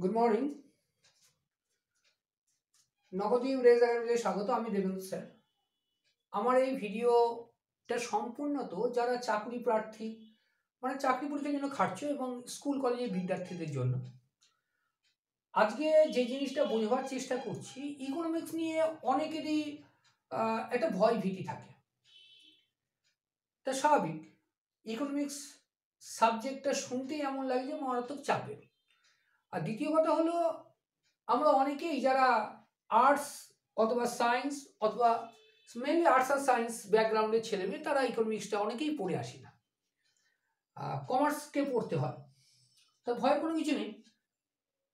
Good morning. Nabadwip raise একাডেমিতে স্বাগত। আমি দেবেন্দ্র স্যার। আমার এই ভিডিওটা সম্পূর্ণত যারা চাকরি প্রার্থী মানে চাকরি পরীক্ষার জন্য খাটছো এবং স্কুল কলেজের বিদ্যার্থীদের জন্য। আজকে যে জিনিসটা বোঝাবার চেষ্টা করছি, ইকোনমিক্স নিয়ে অনেকেরই একটা ভয় ভীতি থাকে। তা স্বাভাবিক, ইকোনমিক্স সাবজেক্টটা শুনতেই এমন লাগে যে মারাত্মক চাপের। আর দ্বিতীয় কথা হলো, আমরা অনেকেই যারা আর্টস অথবা সায়েন্স অথবা মেনলি আর্টস আর সায়েন্স ব্যাকগ্রাউন্ডের ছেলেমেয়ে, তারা ইকোনমিক্সটা অনেকেই পড়ে আসি না, কমার্সকে পড়তে হয়। তা ভয়ের কোনো কিছু নেই।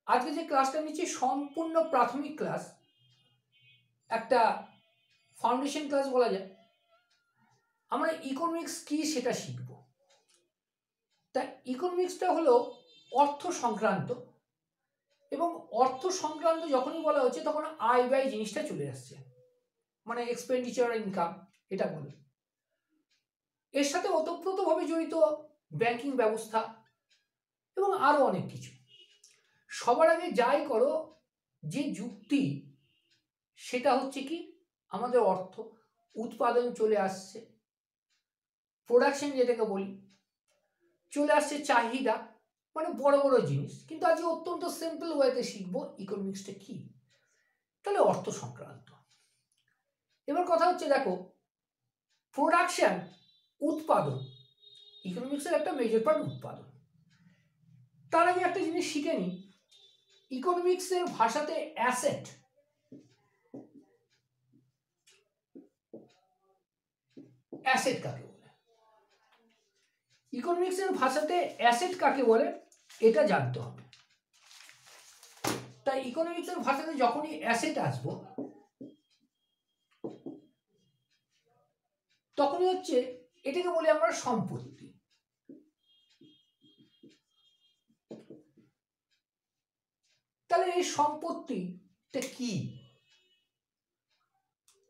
আজকে যে ক্লাসটা নিচ্ছি সম্পূর্ণ প্রাথমিক ক্লাস, একটা ফাউন্ডেশন ক্লাস বলা যায়। আমরা ইকোনমিক্স কি সেটা শিখব। তা ইকোনমিক্সটা হলো অর্থ সংক্রান্ত, এবং অর্থ সংক্রান্ত যখনই বলা হচ্ছে তখন আয় ব্যয় জিনিসটা চলে আসছে, মানে এক্সপেন্ডিচার ইনকাম এটা বলে। এর সাথে ওতপ্রোতভাবে জড়িত ব্যাংকিং ব্যবস্থা এবং আরো অনেক কিছু। সবার আগে যাই করো, যে যুক্তি সেটা হচ্ছে কি, আমাদের অর্থ উৎপাদন চলে আসছে, প্রোডাকশন যেটাকে বলি, চলে আসছে চাহিদা, মানে বড় বড় জিনিস। কিন্তু আজকে অত্যন্ত সিম্পল ওয়েতে শিখবো ইকোনমিক্সটা কি। তাহলে অর্থ সংক্রান্ত। এবার কথা হচ্ছে, দেখো, প্রোডাকশন উৎপাদন, ইকোনমিক্সের একটা মেজর পার্ট উৎপাদন। তার আগে একটা জিনিস শিখে নিই, ইকোনমিক্সের ভাষাতে অ্যাসেট, অ্যাসেট কাকে বলে, ইকোনমিক্সের ভাষাতে অ্যাসেট কাকে বলে এটা জানতে হবে। তাই ইকোনমিক্সের ভাষাতে যখনই অ্যাসেট আসবো, তখনই হচ্ছে এটাকে বলি আমরা সম্পত্তি। তাহলে এই সম্পত্তিটা কি?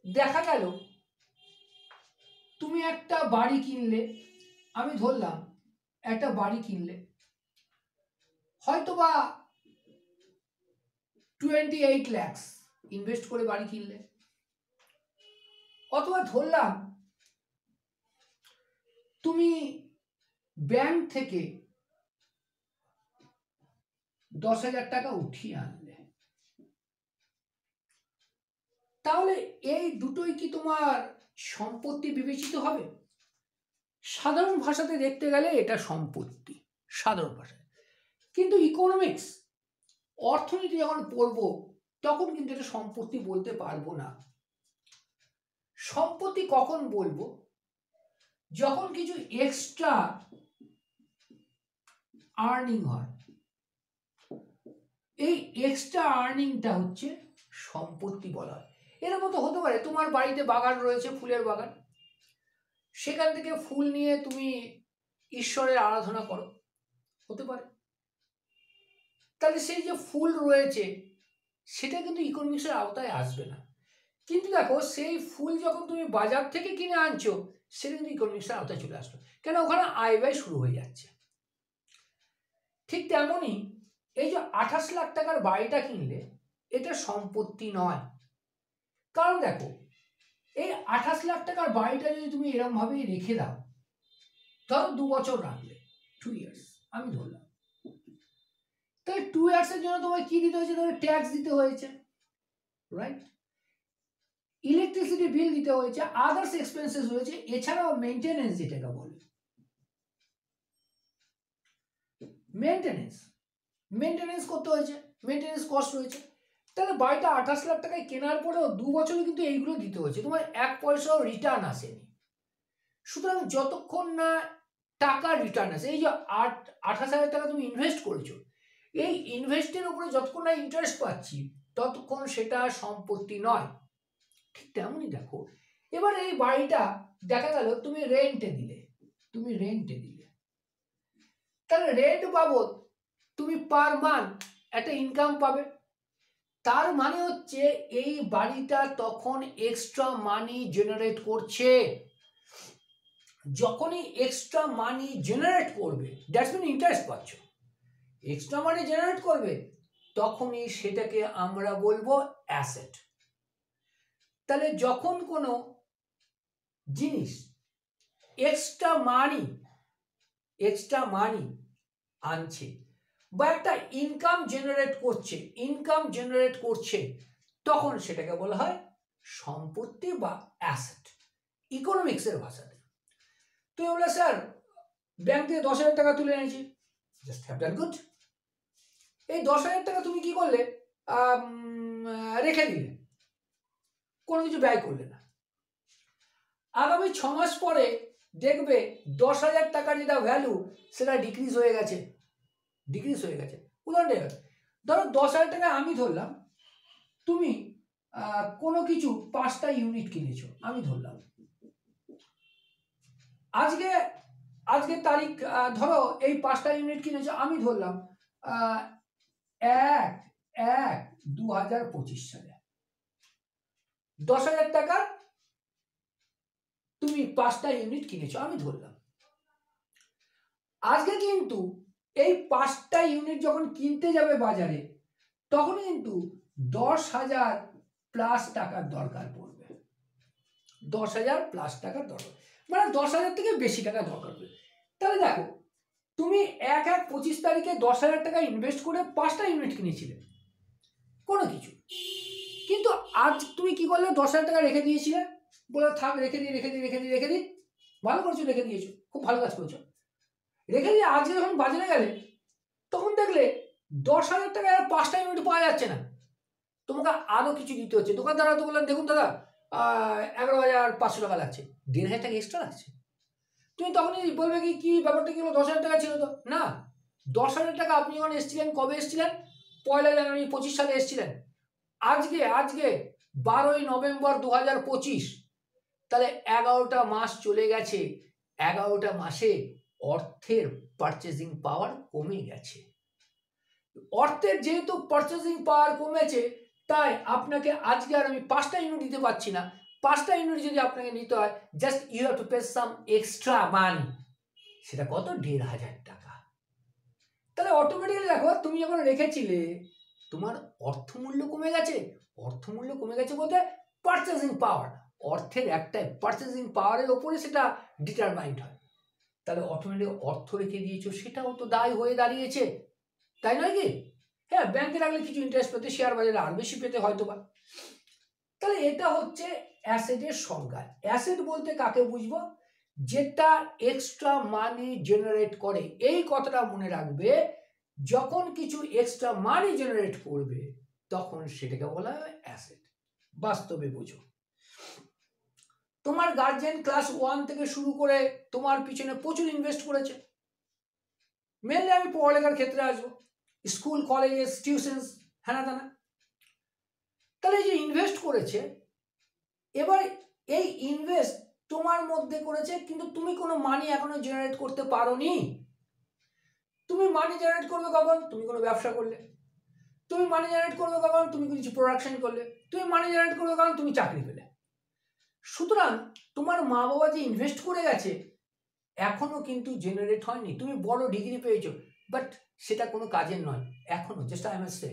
দেখা গেল তুমি একটা বাড়ি কিনলে, আমি ধরলাম একটা বাড়ি কিনলে, হয়তোবা 28 লাখ ইনভেস্ট করে বাড়ি কিনলে, অথবা ধরলাম তুমি ব্যাংক থেকে 10,000 টাকা উঠিয়ে আনলে। তাহলে এই দুটোই কি তোমার সম্পত্তি বিবেচিত হবে? সাধারণ ভাষাতে দেখতে গেলে এটা সম্পত্তি, সাধারণ ভাষায়। কিন্তু ইকোনমিক্স, অর্থনীতি যখন পড়বো তখন কিন্তু এটা সম্পত্তি বলতে পারবো না। সম্পত্তি কখন বলবো? যখন কিছু এক্সট্রা আর্নিং হয়। এই এক্সট্রা আর্নিংটা হচ্ছে সম্পত্তি বলা হয়। এর মতো হতে পারে তোমার বাড়িতে বাগান রয়েছে, ফুলের বাগান, সেখান থেকে ফুল নিয়ে তুমি ঈশ্বরের আরাধনা করো, হতে পারে। তাহলে সেই যে ফুল রয়েছে সেটা কিন্তু ইকোনমিক্সের আওতায় আসবে না। কিন্তু দেখো, সেই ফুল যখন তুমি বাজার থেকে কিনে আনছো, সেটা কিন্তু ইকোনমিক্সের আওতায় চলে আসলো, কেন? ওখানে আয় ব্যয় শুরু হয়ে যাচ্ছে। ঠিক তেমনই এই যে 28 লাখ টাকার বাড়িটা কিনলে, এটা সম্পত্তি নয়। কারণ দেখো, এই 28 লাখ টাকার বাড়িটা যদি তুমি এরকম ভাবেই রেখে দাও, ধরো 2 বছর রাখলে, 2 ইয়ার্স আমি ধরলাম, তাই 2 ইয়ার্সের জন্য তোমায় কি দিতে হয়েছে? তোমার ট্যাক্স দিতে হয়েছে, রাইট? ইলেকট্রিসিটি বিল দিতে হয়েছে, আদার্স এক্সপেন্সেস রয়েছে, এছাড়াও মেইনটেনেন্স যেটাকে বলে, মেইনটেনেন্স করতে হয়েছে, মেইনটেনেন্স কস্ট রয়েছে। তাহলে বাড়িটা 28 লাখ টাকায় কেনার পরেও 2 বছরে কিন্তু এইগুলো দিতে হয়েছে, তোমার 1 পয়সাও রিটার্ন আসেনি। সুতরাং যতক্ষণ না টাকা রিটার্ন আসে, এই যে 28,000 টাকা তুমি ইনভেস্ট করেছো, এই ইনভেস্টের উপরে যতক্ষণ না ইন্টারেস্ট পাচ্ছি, ততক্ষণ সেটা সম্পত্তি নয়। ঠিক তেমনই দেখো, এবার এই বাড়িটা দেখা গেল তুমি রেন্টে দিলে, তাহলে রেন্ট বাবদ তুমি পার মান্থ একটা ইনকাম পাবে। তার মানে হচ্ছে এই বাড়িটা তখন এক্সট্রা মানি জেনারেট করছে। যখনই এক্সট্রা মানি জেনারেট করবে, দ্যাটস মিন ইন্টারেস্ট পাচ্ছ, এক্সট্রা মানি জেনারেট করবে, তখনই সেটাকে আমরা বলবো অ্যাসেট। তাহলে যখন কোনো জিনিস এক্সট্রা মানি আনছে বা একটা ইনকাম জেনারেট করছে তখন সেটাকে বলা হয় সম্পত্তি বা অ্যাসেট ইকোনমিক্সের ভাষাতে। তুই বলে স্যার ব্যাংক থেকে 10,000 টাকা তুলে এনেছি, জাস্ট হ্যাভ ডান গুড। এই 10,000 টাকা তুমি কি করলে? রেখে দিলে, কোনো কিছু ব্যয় করলে না। আগামী 6 মাস পরে দেখবে 10,000 টাকার যেটা ভ্যালু সেটা ডিক্রিজ হয়ে গেছে। উদাহরণ ধরো 10,000 টাকা আমি ধরলাম, তুমি কোনো কিছু 5টা ইউনিট কিনেছো, আমি ধরলাম। আজকে তারিখ ধরো এই 5টা ইউনিট কিনেছো, আমি ধরলাম 1/1/2025 সালে 10,000 টাকা তুমি 5টা ইউনিট কিনেছো, আমি ধরলাম। আজকে কিন্তু এই 5টা ইউনিট যখন কিনতে যাবে বাজারে তখন কিন্তু 10,000 প্লাস টাকার দরকার পড়বে। 10,000 প্লাস টাকার দরকার, মানে 10,000 থেকে বেশি টাকা দরকার পড়বে। তাহলে দেখো, তুমি 1/1/25 তারিখে 10,000 টাকা ইনভেস্ট করে 5টা ইউনিট কিনেছিলে কোনো কিছু, কিন্তু আজ তুমি কি করলে? 10,000 টাকা রেখে দিয়েছিলে, বলে থাক রেখে দিই। ভালো করছো, রেখে দিয়েছো, খুব ভালো কাজ করেছো। রেখে দিয়ে আজকে যখন বাজারে গেলে তখন দেখলে 10,000 টাকায় 5টা ইউনিট পাওয়া যাচ্ছে না, তোমাকে আরো কিছু দিতে হচ্ছে। দোকানদার হয়তো বললেন, দেখুন দাদা 11,500 টাকা লাগছে, 1,500 টাকা এক্সট্রা লাগছে। তুমি তখনই বলবে কি ব্যাপারটা কি হলো? 10,000 টাকা ছিল তো না। 10,000 টাকা আপনি যখন এসেছিলেন, কবে এসেছিলেন? 1 জানুয়ারি 25 সালে এসেছিলেন। আজকে 12 নভেম্বর 2025, তাহলে 11টা মাস চলে গেছে। 11টা মাসে অর্থের পারচেজিং পাওয়ার কমে গেছে। অর্থের যেহেতু পারচেজিং পাওয়ার কমেছে, তাই আপনাকে আজকে আর আমি 5টা ইউনিট দিতে পারছি না। 5টা ইউনিট যদি আপনাকে নিতে হয়, just you have to pay some extra money. সেটা কত? 1,500 টাকা। তাহলে অটোমেটিক্যালি দেখো, তুমি যখন রেখেছিলে তোমার অর্থমূল্য কমে গেছে। অর্থমূল্য কমে গেছে বলতে পারচেজিং পাওয়ার, অর্থের একটা পারচেজিং পাওয়ারের ওপরে সেটা ডিটারমাইন্ড হয়। তাহলে অটোমেটিক অর্থ রেখে দিয়েছো, সেটাও তো দায় হয়ে দাঁড়িয়েছে, তাই নয় কি? হ্যাঁ, ব্যাংকে রাখলে কিছু ইন্টারেস্ট পেতে, শেয়ার বাজারে আর বেশি পেতে হয়তো বা। তাহলে এটা হচ্ছে অ্যাসেটের সংজ্ঞা। অ্যাসেট বলতে কাকে বুঝবো? যেটা এক্সট্রা মানি জেনারেট করে। এই কথাটা মনে রাখবে, যখন কিছু এক্সট্রা মানি জেনারেট করবে তখন সেটাকে বলা হয় অ্যাসেট। বাস্তবে বুঝো, তোমার গার্জিয়ান ক্লাস 1 থেকে শুরু করে তোমার পিছনে প্রচুর ইনভেস্ট করেছে। মেনলি আমি পড়ালেখার ক্ষেত্রে আসবো, স্কুল কলেজেস টিউশনস হ্যানা তানা। তাহলে যে ইনভেস্ট করেছে, এবার এই ইনভেস্ট তোমার মধ্যে করেছে, কিন্তু তুমি কোনো মানি এখনো জেনারেট করতে পারোনি। তুমি মানি জেনারেট করবে কখন? তুমি কোনো ব্যবসা করলে। তুমি মানি জেনারেট করবে কখন? তুমি কিছু প্রোডাকশন করলে। তুমি মানি জেনারেট করবে কখন? তুমি চাকরি পেলে। সুতরাং তোমার মা বাবা যে ইনভেস্ট করে গেছে এখনো কিন্তু জেনারেট হয়নি। তুমি বড় ডিগ্রি পেয়েছো, বাট সেটা কোনো কাজের নয় এখনো, জাস্ট আই মাস্ট সে।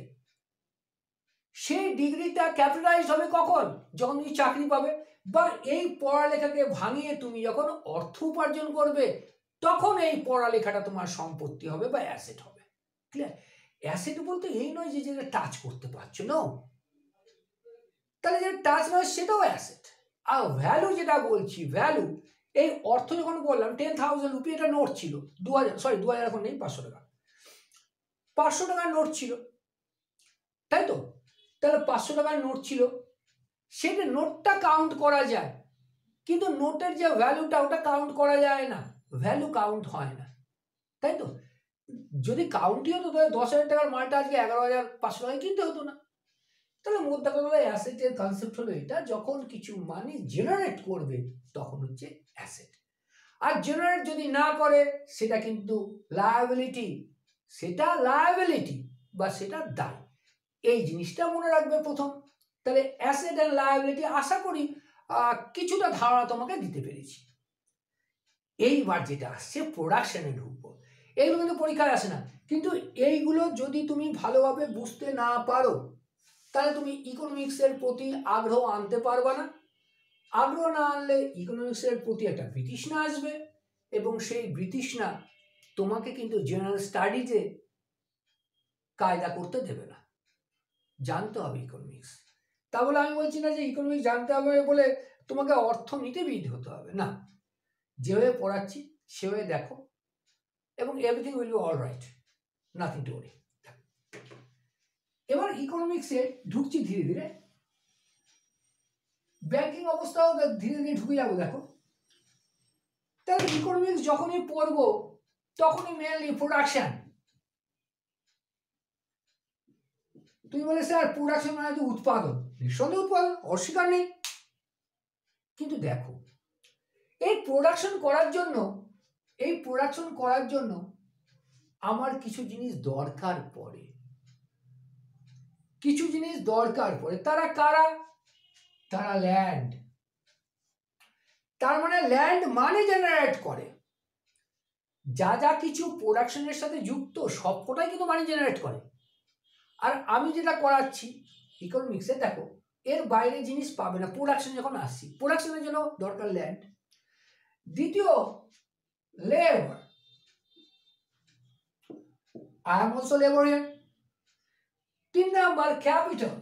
সেই ডিগ্রিটা ক্যাপিটালাইজ হবে কখন? যখন তুমি চাকরি পাবে, বা এই পড়ালেখাকে ভাঙিয়ে তুমি যখন অর্থ উপার্জন করবে তখন এই পড়ালেখাটা তোমার সম্পত্তি হবে বা অ্যাসেট হবে। ক্লিয়ার? অ্যাসেট বলতে এই নয় যে যেটা টাচ করতে পারছো না, তাহলে যেটা টাচ নয় সেটাও অ্যাসেট। আর ভ্যালু যেটা বলছি, ভ্যালু এই অর্থ যখন বললাম 10,000 রুপি, এটা নোট ছিল 2,000 এখন নেই, 500 টাকা। 500 টাকার নোট ছিল, তাই তো? তাহলে 500 টাকার নোট ছিল, সেটা নোটটা কাউন্ট করা যায়, কিন্তু নোটের যে ভ্যালুটা ওটা কাউন্ট করা যায় না, ভ্যালু কাউন্ট হয় না, তাই তো? যদি কাউন্টই হতো তাহলে 10,000 টাকার মালটা আজকে 11,500 টাকায় কিনতে হতো না। তাহলে মোদ্দা কথা, অ্যাসেটের কনসেপ্ট হলো এটা, যখন কিছু মানি জেনারেট করবে তখন হচ্ছে অ্যাসেট। আর জেনারেট যদি না করে সেটা কিন্তু লায়াবিলিটি, বা সেটা দায়। এই জিনিসটা মনে রাখবে প্রথম। তাহলে অ্যাসেট অ্যান্ড লায়াবিলিটি আশা করি কিছুটা ধারণা তোমাকে দিতে পেরেছি। এইবার যেটা আসছে প্রোডাকশনে ঢুকবো। এগুলো কিন্তু পরীক্ষায় আসে না, কিন্তু এইগুলো যদি তুমি ভালোভাবে বুঝতে না পারো তাহলে তুমি ইকোনমিক্সের প্রতি আগ্রহ আনতে পারবে না। আগ্রহ না আনলে ইকোনমিক্সের প্রতি একটা বিতৃষ্ণা আসবে, এবং সেই বিতৃষ্ণা তোমাকে কিন্তু জেনারেল স্টাডিজে কায়দা করতে দেবে না। জানতে হবে ইকোনমিক্স। তা বলে আমি বলছি না যে ইকোনমিক্স জানতে হবে বলে তোমাকে অর্থনীতিবিদ হতে হবে না। যেভাবে পড়াচ্ছি সেভাবে দেখো, এবং everything will be all right, nothing to worry. এবার ইকোনমিক্সে ঢুকছি ধীরে ধীরে, ব্যাংকিং অবস্থাও ধীরে ধীরে ঢুকে যাবো। দেখো, তাহলে ইকোনমিক্স যখনই পড়বো তখনই মেনলি প্রোডাকশন। তুমি বলে স্যার প্রোডাকশন মানে তো উৎপাদন, নিঃসন্দেহে উৎপাদন, অস্বীকার নেই। কিন্তু দেখো, এই প্রোডাকশন করার জন্য আমার কিছু জিনিস দরকার পড়ে, তারা কারা? তারা ল্যান্ড। তার মানে ল্যান্ড মানি জেনারেট করে। যা যা কিছু প্রোডাকশনের সাথে যুক্ত সবকটাই কিন্তু মানি জেনারেট করে। আর আমি যেটা করাচ্ছি ইকোনমিক্সে, দেখো এর বাইরে জিনিস পাবে না। প্রোডাকশন যখন আসছি, প্রোডাকশনের জন্য দরকার ল্যান্ড। দ্বিতীয়, labour. I am also labor here. 3 number capital,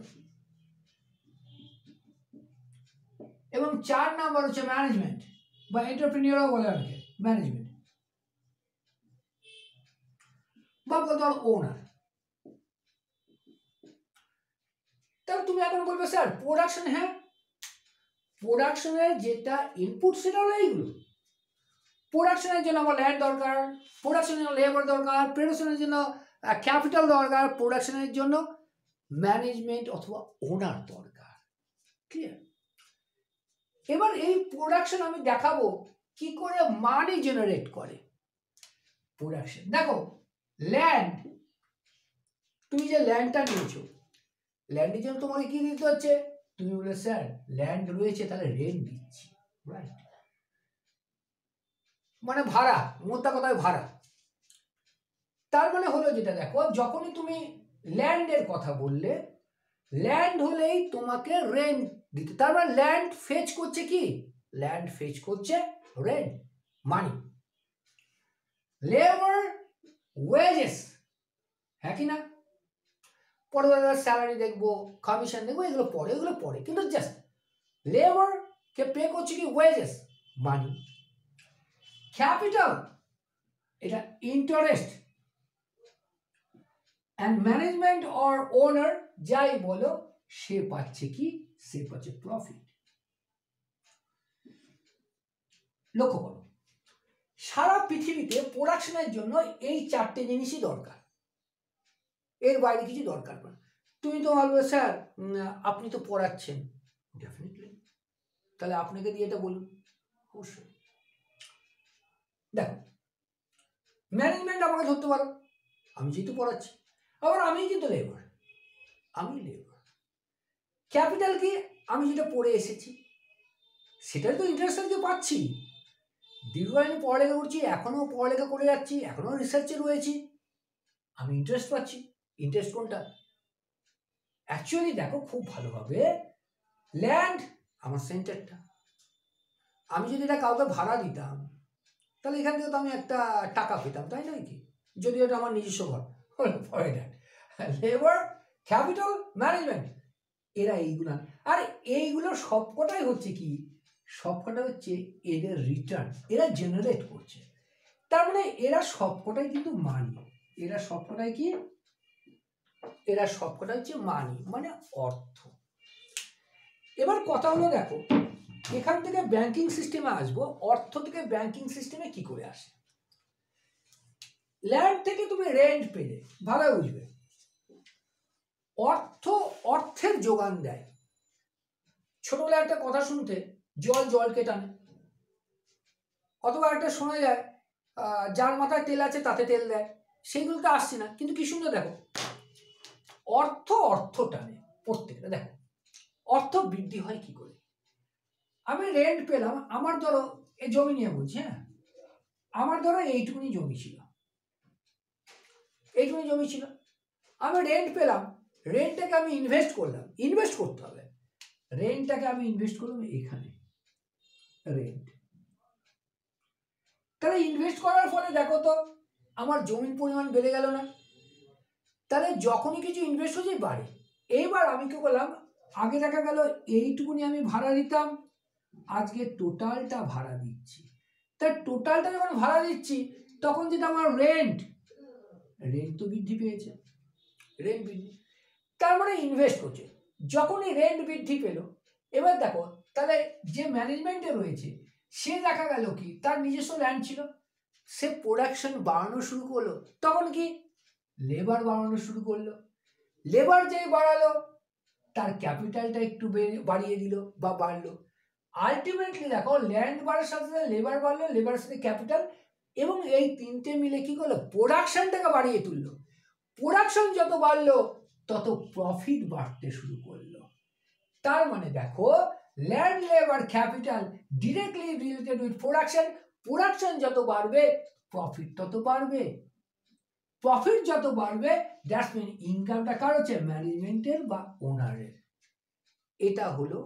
এবং 4 নাম্বার হচ্ছে ম্যানেজমেন্ট বা এন্টারপ্রেনিউরও বলে অনেকে, ম্যানেজমেন্ট বা বলতে পারো ওনার। তাহলে তুমি এখন বলবে স্যার প্রোডাকশন, হ্যাঁ প্রোডাকশনের যেটা ইনপুট সেটা হলো এইগুলো। প্রোডাকশনের জন্য আমার ল্যান্ড দরকার, প্রোডাকশনের জন্য লেবার দরকার, প্রোডাকশনের জন্য ক্যাপিটাল দরকার, প্রোডাকশনের জন্য ম্যানেজমেন্ট অথবা ওনার দরকার। ক্লিয়ার? এবার এই প্রোডাকশন আমি দেখাবো কি করে মানি জেনারেট করে প্রোডাকশন। দেখো ল্যান্ড, তুমি যে ল্যান্ডটা নিয়েছো, ল্যান্ডের জন্য তোমাকে কি দিতে হচ্ছে? তুমি বলে স্যার ল্যান্ড রয়েছে তাহলে রেন্ট দিচ্ছি, রাইট? মানে ভাড়া, মোদ্দা কথায় ভাড়া। তার মানে হলো যেটা, দেখো যখনই তুমি ল্যান্ডের কথা বললে, ল্যান্ড হলেই তোমাকে রেন্ট দিতে। তার মানে ল্যান্ড ফেচ করছে কি? ল্যান্ড ফেচ করছে রেন্ট, মানি। লেবার ওয়েজেস, হ্যাঁ কি না? পরে স্যালারি দেখবো, কমিশন দেখবো, এগুলো পরে, কিন্তু জাস্ট লেবার কে পে করছে কি? ওয়েজেস, মানি। ক্যাপিটাল, এটা ইন্টারেস্ট। অ্যান্ড ম্যানেজমেন্ট অর ওনার যাই বলো, সে পাচ্ছে কি? সে পাচ্ছে প্রফিট। লক্ষ্য করো, সারা পৃথিবীতে প্রোডাকশনের জন্য এই 4টে জিনিসই দরকার, এর বাইরে কিছু দরকার না। তুমি তো বলবে স্যার আপনি তো পড়াচ্ছেন, ডেফিনেটলি, তাহলে আপনাকে দিয়ে এটা বলুন। অবশ্যই দেখো, ম্যানেজমেন্ট আমাকে ধরতে পারো, আমি যেহেতু পড়াচ্ছি, আবার আমি কিন্তু লেবার, আমি লেবার। ক্যাপিটাল কি? আমি যেটা পড়ে এসেছি সেটাই তো ইন্টারেস্ট থেকে পাচ্ছি। দীর্ঘদিন পড়ালেখা করছি, এখনো পড়ালেখা করে যাচ্ছি, এখনো রিসার্চে রয়েছি, আমি ইন্টারেস্ট পাচ্ছি। ইন্টারেস্ট কোনটা? অ্যাকচুয়ালি দেখো খুব ভালোভাবে, ল্যান্ড আমার সেন্টারটা। আমি যদি এটা কাউকে ভাড়া দিতাম তাহলে এখান থেকে তো আমি একটা টাকা পেতাম, তাই নয় কি? যদি এটা আমার নিজস্ব ঘর। লেবার, ক্যাপিটাল, ম্যানেজমেন্ট, এরা এইগুলা। আর এইগুলো সবকটাই হচ্ছে কি? সবকটা হচ্ছে এদের রিটার্ন, এরা জেনারেট করছে। তার মানে এরা সবকটাই কিন্তু মানি। এরা সবকটাই কি? এরা সবকটা হচ্ছে মানি, মানে অর্থ। এবার কথা হলো, দেখো এখান থেকে ব্যাংকিং সিস্টেমে আসবো। অর্থ থেকে ব্যাংকিং সিস্টেমে কি করে আসে? ল্যান্ড থেকে তুমি রেন্ট পেলে, ভালো বুঝবে, অর্থের যোগান দেয়। ছোটবেলায় একটা কথা শুনতে, জলকে টানে। অথবা একটা শোনা যায় যার মাথায় তেল আছে তাতে তেল দেয়। সেইগুলো তো আসছে না, কিন্তু কি সুন্দর দেখো, অর্থ টানে প্রত্যেকটা। দেখো অর্থ বৃদ্ধি হয় কি করে? আমি রেন্ট পেলাম, আমার ধরো এই জমি নিয়ে বলছি, হ্যাঁ আমার ধরো এইটুকুনি জমি ছিল, এইটুকুনি জমি ছিল, আমি রেন্ট পেলাম, রেন্টটাকে আমি ইনভেস্ট করলাম, ইনভেস্ট করতে হবে, রেন্টটাকে আমি ইনভেস্ট করলাম এখানে, রেন্ট। তাহলে ইনভেস্ট করার ফলে দেখো তো আমার জমির পরিমাণ বেড়ে গেল না? তাহলে যখনই কিছু ইনভেস্ট হচ্ছে বাড়ে। এইবার আমি কি করলাম, আগে দেখা গেল এইটুকুনি আমি ভাড়া দিতাম, আজকে টোটালটা ভাড়া দিচ্ছি। তাই টোটালটা যখন ভাড়া দিচ্ছি তখন যেটা আমার রেন্ট তো বৃদ্ধি পেয়েছে, রেন্ট বৃদ্ধি, তার মানে ইনভেস্ট করছে। যখনই রেন্ট বৃদ্ধি পেল, এবার দেখো তাহলে যে ম্যানেজমেন্টে রয়েছে সে দেখা গেল কি তার নিজস্ব ল্যান্ড ছিল, সে প্রোডাকশন বাড়ানো শুরু করলো, তখন কি লেবার বাড়ানো শুরু করলো, লেবার যেই বাড়ালো তার ক্যাপিটালটা একটু বাড়িয়ে দিল বা বাড়লো। আলটিমেটলি দেখো ল্যান্ড বাড়ার সাথে সাথে লেবার বাড়লো, লেবারের সাথে ক্যাপিটাল, এবং এই তিনটে মিলে কি করলো, প্রোডাকশনটাকে বাড়িয়ে তুললো। প্রোডাকশন যত বাড়লো তত প্রফিট বাড়তে শুরু করলো। তার মানে দেখো land, labour, capital directly related with production, production যত বাড়বে প্রফিট তত বাড়বে, প্রফিট যত বাড়বে দ্যাটস মিন ইনকামটা কার হচ্ছে, ম্যানেজমেন্টের বা ওনারের। এটা হলো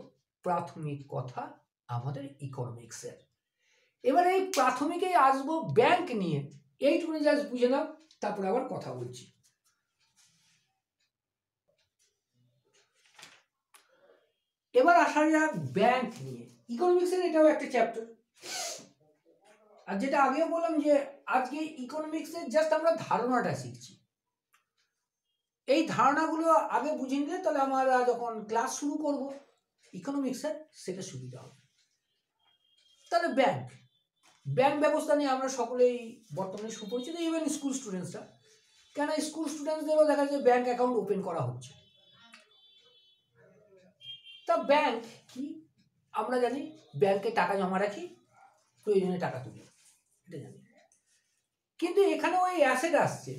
প্রাথমিক কথা আমাদের ইকোনমিক্সের। এবার এই প্রাথমিকেই আসবো ব্যাংক নিয়ে, এইটুকুনি জাস্ট বুঝে নাও, তারপরে আবার কথা বলছি। এবার আসা যাক ব্যাংক নিয়ে, ইকোনমিক্সের এটাও একটা চ্যাপ্টার। আর যেটা আগেও বললাম যে আজকে ইকোনমিক্সের জাস্ট আমরা ধারণাটা শিখছি, এই ধারণাগুলো আগে বুঝে নিলে তাহলে আমরা যখন ক্লাস শুরু করব ইকোনমিক্সের সেটা সুবিধা হবে। তাহলে ব্যাংক, ব্যাংক ব্যবস্থা নিয়ে আমরা সকলেই বর্তমানে সুপরিচিত, ইভেন স্কুল স্টুডেন্টসরা, কেন স্কুল স্টুডেন্টসদেরও দেখা যায় ব্যাংক অ্যাকাউন্ট ওপেন করা হচ্ছে। তা ব্যাংক কি আমরা জানি, ব্যাংকে টাকা জমা রাখি, প্রয়োজনে টাকা তুলি, এটা জানি। কিন্তু এখানে ওই অ্যাসেট আসছে,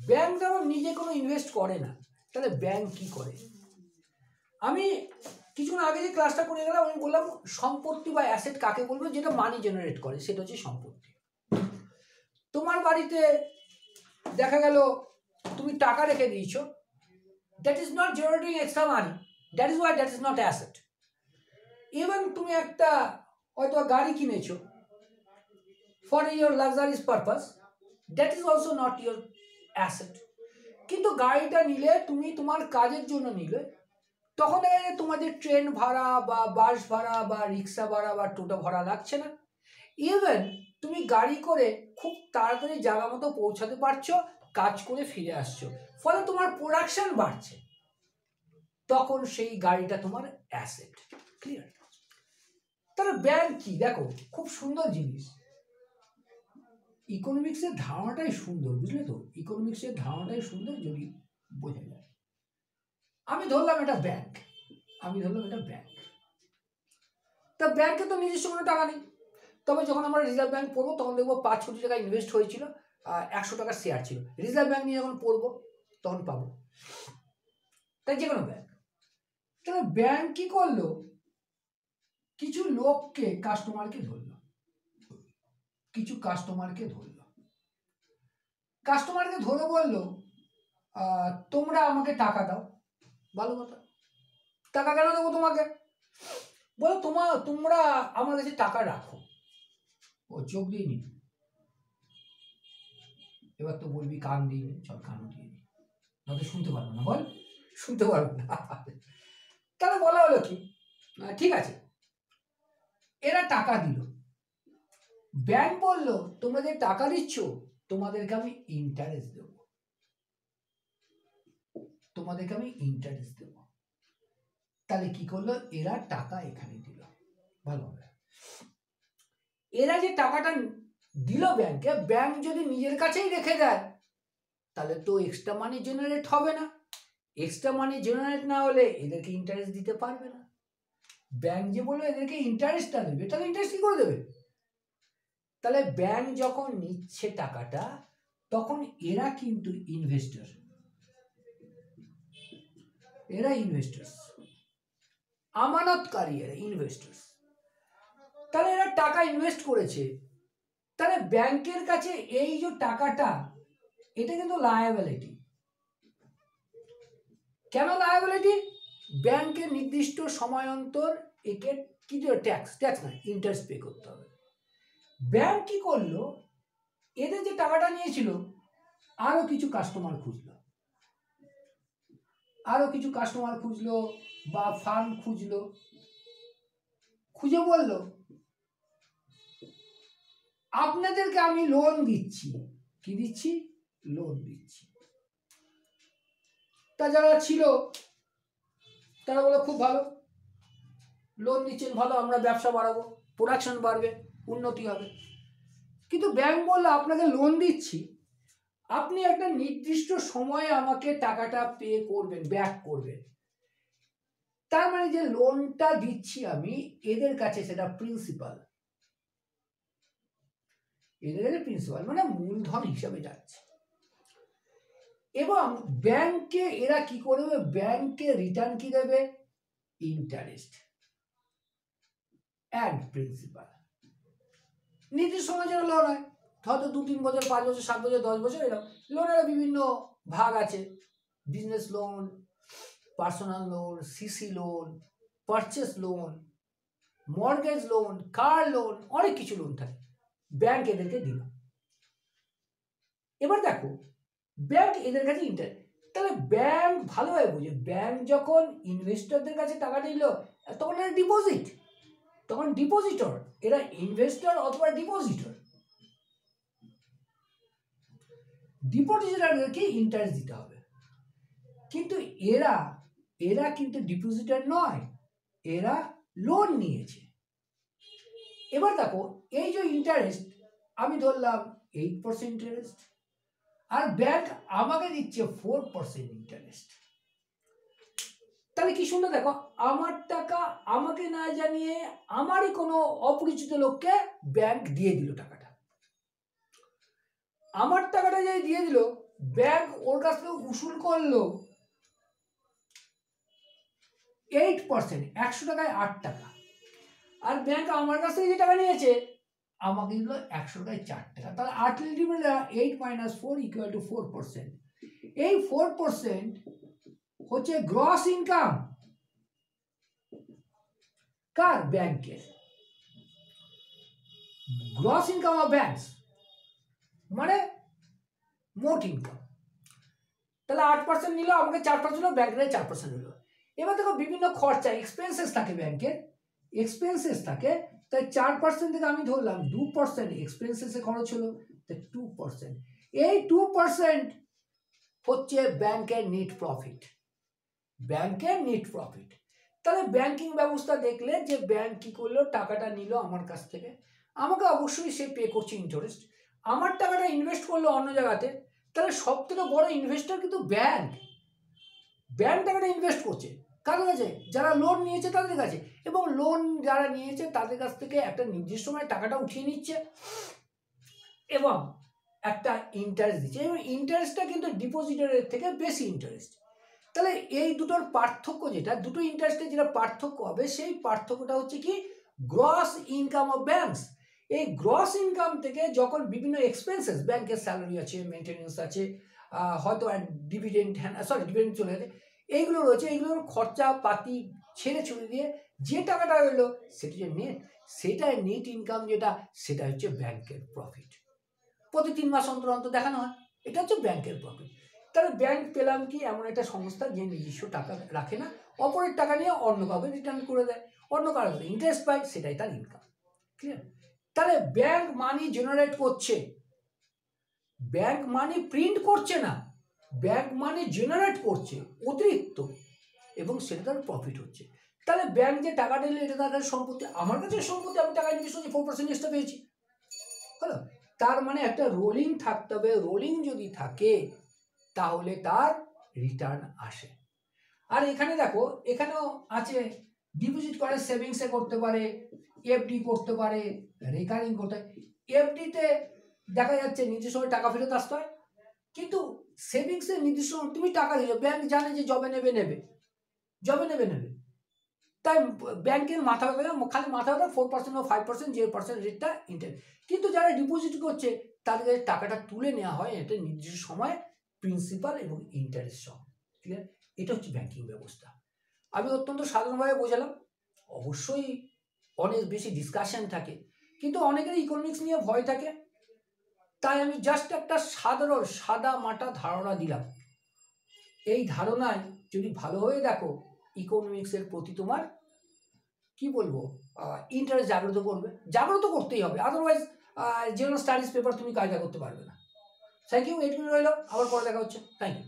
ব্যাংক যেমন নিজে কোনো ইনভেস্ট করে না, তাহলে ব্যাংক কি করে? আমি কিছুক্ষণ আগে যে ক্লাসটা করে গেলাম আমি বললাম সম্পত্তি বা অ্যাসেট কাকে বলবো, যেটা মানি জেনারেট করে সেটা হচ্ছে সম্পত্তি। তোমার বাড়িতে দেখা গেল তুমি টাকা রেখে দিয়েছো, that is not generating extra money, that is why that is not asset. Even তুমি একটা হয়তো গাড়ি কিনেছো for your luxuries purpose, that is also not your asset. কিন্তু গাড়িটা নিলে তুমি তোমার কাজের জন্য নিলে, তখন দেখা যায় তোমাদের ট্রেন ভাড়া বা বাস ভাড়া বা রিক্সা ভাড়া বা টোটো ভাড়া লাগছে না। ইভেন তুমি গাড়ি করে খুব তাড়াতাড়ি জায়গা মতো পৌঁছাতে পারছো, কাজ করে ফিরে আসছো, ফলে তোমার প্রোডাকশন বাড়ছে, তখন সেই গাড়িটা তোমার অ্যাসেট। ক্লিয়ার? তাহলে ব্যাংক কি, দেখো খুব সুন্দর জিনিস, ইকোনমিক্সের ধারণাটাই সুন্দর, বুঝলে তো, ইকোনমিক্সের ধারণাটাই সুন্দর যদি বোঝা যায়। আমি ধরলাম এটা ব্যাংক, তা ব্যাংকে তো নিজস্ব কোনো টাকা নেই, তবে যখন আমরা রিজার্ভ ব্যাংক পড়বো তখন দেখবো 5 কোটি টাকা ইনভেস্ট হয়েছিল, 100 টাকার শেয়ার ছিল, রিজার্ভ ব্যাংক নিয়ে যখন পড়বো তখন পাবো। তাই যে কোনো ব্যাংক, তাহলে ব্যাংক কি করলো, কিছু লোককে কাস্টমারকে ধরলো, কাস্টমারকে ধরে বললো তোমরা আমাকে টাকা দাও। ভালো কথা, টাকা কেন দেবো তোমাকে? বলো তোমরা আমার কাছে টাকা রাখো। ও চোখ দিয়ে নি, এবার তো বলবি কান দিয়ে নি, চল কান দিয়ে নি, নয়তো শুনতে পারবো না, বল শুনতে পারবো না। তাহলে বলা হলো কি, ঠিক আছে, এরা টাকা দিল, ব্যাংক বললো তোমরা যে টাকা দিচ্ছ তোমাদেরকে আমি ইন্টারেস্ট দেবো, তাহলে কি করলো, এরা টাকা এখানে দিল। ভালো, এরা যে টাকাটা দিল ব্যাংকে, ব্যাংক যদি নিজের কাছেই রেখে দেয় তাহলে তো এক্সট্রা মানি জেনারেট হবে না, এক্সট্রা মানি জেনারেট না হলে এদেরকে ইন্টারেস্ট দিতে পারবে না। ব্যাংক যে বললো এদেরকে ইন্টারেস্টটা দেবে, তাহলে ইন্টারেস্ট কি করে দেবে? তাহলে ব্যাংক যখন নিচ্ছে টাকাটা তখন এরা কিন্তু ইনভেস্টর, আমানতকারী, এরা ইনভেস্টর। তাহলে এরা টাকা ইনভেস্ট করেছে, তাহলে ব্যাংকের কাছে এই যে টাকাটা এটা কিন্তু লায়াবিলিটি। কেন লায়াবিলিটি? ব্যাংকের নির্দিষ্ট সময় অন্তর একে কি ট্যাক্স না ইন্টারেস্ট পে করতে হবে। ব্যাংক কি করলো, এদের যে টাকাটা নিয়েছিল আরো কিছু কাস্টমার খুঁজলো বা ফান্ড খুঁজলো, খুঁজে বলল আপনাদেরকে আমি লোন দিচ্ছি। কি দিচ্ছি? লোন দিচ্ছি। তা যারা ছিল তারা বলে খুব ভালো, লোন দিচ্ছেন ভালো, আমরা ব্যবসা বাড়াবো, প্রোডাকশন বাড়বে, উন্নতি হবে। কিন্তু ব্যাংক বললো আপনাকে লোন দিচ্ছি, আপনি একটা নির্দিষ্ট সময়ে আমাকে টাকাটা পে করবেন, ব্যাক করবেন। তার মানে যে লোনটা দিচ্ছি আমি এদের কাছে সেটা প্রিন্সিপাল, এদের কাছে প্রিন্সিপাল মানে মূলধন হিসাবে যাচ্ছে। এবং ব্যাংকে এরা কি করবে? ব্যাংকে রিটার্ন কি দেবে? Interest and principal. নির্দিষ্ট সময় যেন লোন হয়, হয়তো 2-3 বছর, 5 বছর, 7 বছর, 10 বছর, এরকম লোনেরও বিভিন্ন ভাগ আছে। Business loan, personal loan, CC loan, purchase loan, mortgage loan, car loan, অনেক কিছু লোন থাকে। ব্যাংক এদেরকে দিল। এবার দেখো ব্যাংক এদের কাছে ইন্টারেস্ট, তাহলে ব্যাংক ভালোভাবে বুঝে, ব্যাংক যখন ইনভেস্টরদের কাছে টাকা নিল তখন এরা ডিপোজিট, তখন ডিপোজিটর, এরা ইনভেস্টর অথবা ডিপোজিটর। ডিপোজিটরদেরকে ইন্টারেস্ট দিতে হবে। কিন্তু এরা কিন্তু ডিপোজিটর নয়, এরা লোন নিয়েছে। এবার দেখো এই যে ইন্টারেস্ট আমি ধরলাম 8% ইন্টারেস্ট, আর ব্যাংক আমাকে দিচ্ছে 4% ইন্টারেস্ট। তাহলে কি সুন্দর, দেখো আমার টাকা আমাকে না জানিয়ে আমারই কোনো অপরিচিত লোককে ব্যাংক দিয়ে দিল টাকাটা। আমার টাকাটা যে দিয়ে দিল, ব্যাংক ওর কাছ থেকে উসুল করলো 8%, 100 টাকায় 8 টাকা। আর ব্যাংক আমার কাছ থেকে যে টাকা নিয়েছে আমাকে দিল 100 টাকায় 4 টাকা। তাহলে 8 - 4 = 4%। এই 4% হচ্ছে গ্রস ইনকাম কার? ব্যাংকের। গ্রস ইনকাম অফ ব্যাংকস মানে মোট ইনকাম। তাহলে 8% নিল, আমাকে 4% দিল, ব্যাংকের 4% দিল। এবার দেখো বিভিন্ন খরচা, এক্সপেন্সেস থাকে ব্যাংকের, এক্সপেন্সেস থাকে। তাই 4% থেকে আমি ধরলাম 2% এক্সপেন্সেসে খরচ হলো, তাই 2%। এই 2% হচ্ছে ব্যাংকের নেট প্রফিট, ব্যাংকের নেট প্রফিট। তাহলে ব্যাংকিং ব্যবস্থা দেখলে যে ব্যাংক কি করলো, টাকাটা নিল আমার কাছ থেকে, আমাকে অবশ্যই সে পে করছে ইন্টারেস্ট, আমার টাকাটা ইনভেস্ট করলো অন্য জায়গাতে। তাহলে সব থেকে বড় ইনভেস্টর কিন্তু ব্যাংক। ব্যাংক টাকাটা ইনভেস্ট করছে কাদের কাছে? যারা লোন নিয়েছে তাদের কাছে, এবং লোন যারা নিয়েছে তাদের কাছ থেকে একটা নির্দিষ্ট সময় টাকাটা উঠিয়ে নিচ্ছে এবং একটা ইন্টারেস্ট দিচ্ছে, এবং ইন্টারেস্টটা কিন্তু ডিপোজিটরের থেকে বেশি ইন্টারেস্ট। তাহলে এই দুটোর পার্থক্য, যেটা দুটো ইন্টারেস্টের যেটা পার্থক্য হবে, সেই পার্থক্যটা হচ্ছে কি? Gross income of banks. এই গ্রস ইনকাম থেকে যখন বিভিন্ন এক্সপেন্সেস, ব্যাংকের স্যালারি আছে, মেনটেন্যান্স আছে, হয়তো ডিভিডেন্ড, ডিভিডেন্ড চলে গেছে, এইগুলো রয়েছে, এইগুলোর খরচা পাতি ছেড়ে ছুড়ে দিয়ে যে টাকাটা রইলো সেটা যে নেট, সেটাই নেট ইনকাম, যেটা সেটা হচ্ছে ব্যাংকের প্রফিট। প্রতি 3 মাস অন্তর অন্তর দেখানো হয়, এটা হচ্ছে ব্যাংকের প্রফিট। তাহলে ব্যাংক পেলাম কি? এমন একটা সংস্থা যে নিজস্ব টাকা রাখে না, অপরের টাকা নিয়ে অন্য কাউকে রিটার্ন করে দেয়, অন্য কারো ইন্টারেস্ট পায়, সেটাই তার ইনকাম। ক্লিয়ার? তাহলে ব্যাংক মানি জেনারেট করছে, ব্যাংক মানি প্রিন্ট করছে না, ব্যাংক মানি জেনারেট করছে অতিরিক্ত, এবং সেটা তার প্রফিট হচ্ছে। তাহলে ব্যাংক যে টাকাটা নিল এটা তার কাছে সম্পত্তি, আমার কাছে সম্পত্তি, আমি টাকা ইনভেস্ট করছি, 4% এক্সট্রা পেয়েছি, হলো। তার মানে একটা রোলিং থাকতে হবে, রোলিং যদি থাকে তাহলে তার রিটার্ন আসে। আর এখানে দেখো, এখানেও আছে, ডিপোজিট করে সেভিংসে করতে পারে, এফডি করতে পারে, রেকারিং করতে হয়। এফডিতে দেখা যাচ্ছে নির্দিষ্ট সময় টাকা ফেরত আসতে হয়, কিন্তু সেভিংসে নির্দিষ্ট সময় তুমি টাকা দিলে ব্যাংক জানে যে জবে নেবে, তাই ব্যাংকের মাথা খালি মাথা 4% বা 5% যে পার্সেন্ট রেটটা ইন্টারেস্ট। কিন্তু যারা ডিপোজিট করছে তাদের কাছে টাকাটা তুলে নেওয়া হয় একটা নির্দিষ্ট সময় প্রিন্সিপাল এবং ইন্টারেস্ট সহ। ক্লিয়ার? এটা হচ্ছে ব্যাংকিং ব্যবস্থা। আমি অত্যন্ত সাধারণভাবে বোঝালাম, অবশ্যই অনেক বেশি ডিসকাশন থাকে, কিন্তু অনেকের ইকোনমিক্স নিয়ে ভয় থাকে, তাই আমি জাস্ট একটা সাধারণ সাদা মাটা ধারণা দিলাম। এই ধারণায় যদি ভালোভাবে দেখো, ইকোনমিক্সের প্রতি তোমার কি বলবো ইন্টারেস্ট জাগ্রত করতেই হবে, আদারওয়াইজ জেনারেল স্টাডিজ পেপার তুমি কায়দা করতে পারবে না। থ্যাংক ইউ, এইটুকু রইল, আবার পরে দেখা হচ্ছে। Thank you.